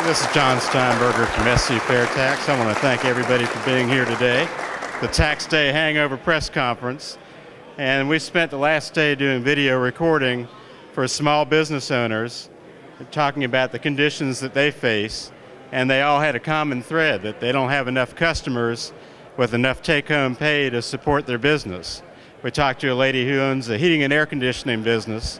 This is John Steinberger from SC FairTax. I want to thank everybody for being here today, the Tax Day Hangover press conference. And we spent the last day doing video recording for small business owners, talking about the conditions that they face. And they all had a common thread, that they don't have enough customers with enough take-home pay to support their business. We talked to a lady who owns a heating and air conditioning business,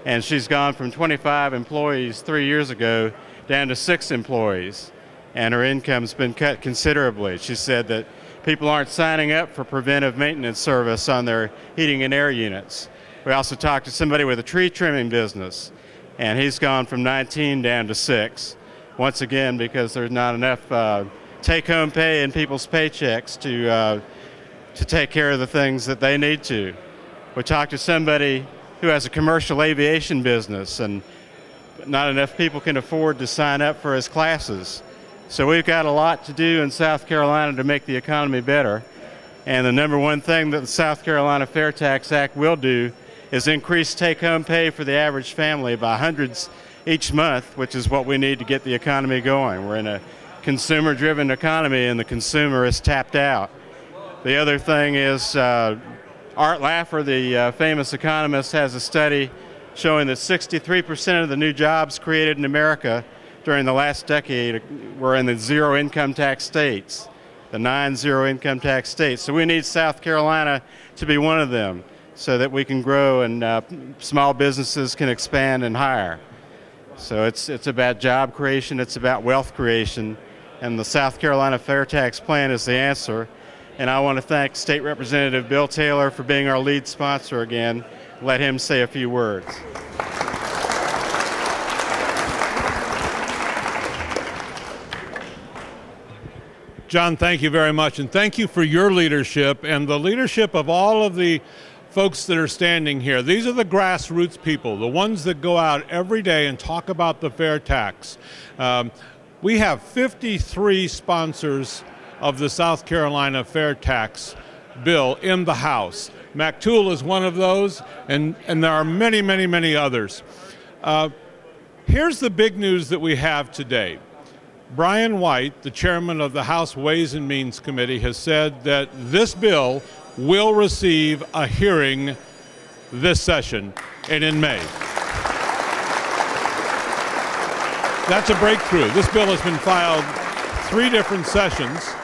and she's gone from 25 employees 3 years ago down to 6 employees, and her income's been cut considerably. She said that people aren't signing up for preventive maintenance service on their heating and air units. We also talked to somebody with a tree trimming business, and he's gone from 19 down to 6. Once again, because there's not enough take-home pay in people's paychecks to take care of the things that they need to. We talked to somebody who has a commercial aviation business, and not enough people can afford to sign up for his classes. So we've got a lot to do in South Carolina to make the economy better. And the number one thing that the South Carolina Fair Tax Act will do is increase take-home pay for the average family by hundreds each month, which is what we need to get the economy going. We're in a consumer-driven economy, and the consumer is tapped out. The other thing is Art Laffer, the famous economist, has a study showing that 63% of the new jobs created in America during the last decade were in the zero-income tax states, the 9 zero-income tax states. So we need South Carolina to be one of them so that we can grow and small businesses can expand and hire. So it's about job creation, it's about wealth creation, and the South Carolina Fair Tax Plan is the answer. And I want to thank State Representative Bill Taylor for being our lead sponsor again. Let him say a few words. John, thank you very much, and thank you for your leadership and the leadership of all of the folks that are standing here. These are the grassroots people, the ones that go out every day and talk about the fair tax. We have 53 sponsors of the South Carolina Fair Tax bill in the House. McTool is one of those, and there are many, many, many others. Here's the big news that we have today. Brian White, the chairman of the House Ways and Means Committee, has said that this bill will receive a hearing this session and in May. That's a breakthrough. This bill has been filed 3 different sessions,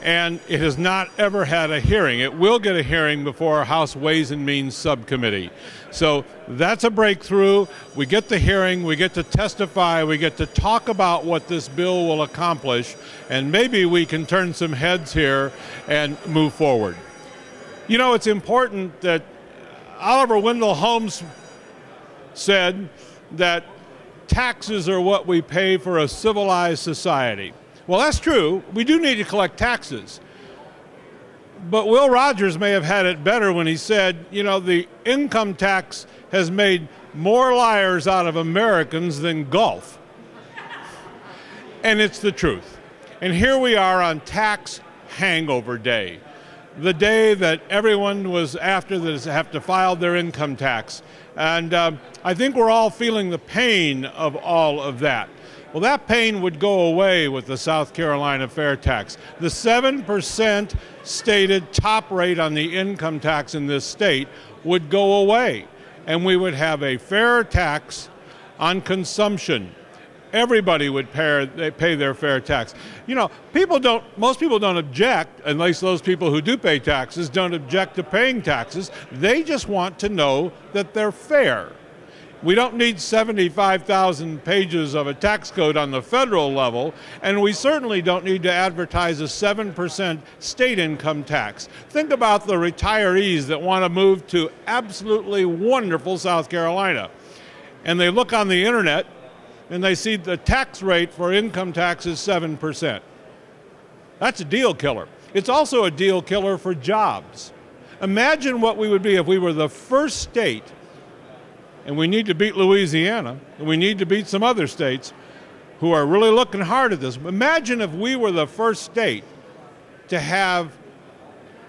and it has not ever had a hearing. It will get a hearing before our House Ways and Means Subcommittee. So that's a breakthrough. We get the hearing, we get to testify, we get to talk about what this bill will accomplish, and maybe we can turn some heads here and move forward. You know, it's important that Oliver Wendell Holmes said that taxes are what we pay for a civilized society. Well, that's true. We do need to collect taxes. But Will Rogers may have had it better when he said, you know, the income tax has made more liars out of Americans than golf. And it's the truth. And here we are on Tax Hangover Day, the day that everyone was after that have to file their income tax. And I think we're all feeling the pain of all of that. Well, that pain would go away with the South Carolina Fair Tax. The 7% stated top rate on the income tax in this state would go away, and we would have a fair tax on consumption. Everybody would pay their fair tax. You know, most people don't object, at least those people who do pay taxes don't object to paying taxes. They just want to know that they're fair. We don't need 75,000 pages of a tax code on the federal level, and we certainly don't need to advertise a 7% state income tax. Think about the retirees that want to move to absolutely wonderful South Carolina. And they look on the internet and they see the tax rate for income tax is 7%. That's a deal killer. It's also a deal killer for jobs. Imagine what we would be if we were the first state, and we need to beat Louisiana, and we need to beat some other states who are really looking hard at this. Imagine if we were the first state to have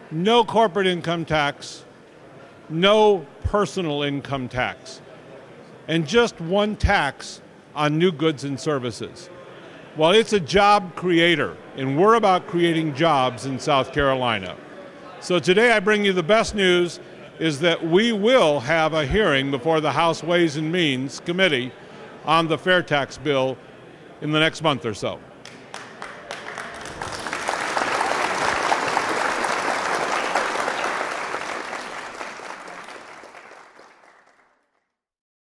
no corporate income tax, no personal income tax, and just one tax on new goods and services. Well, it's a job creator, and we're about creating jobs in South Carolina. So today I bring you the best news is that we will have a hearing before the House Ways and Means Committee on the FairTax bill in the next month or so.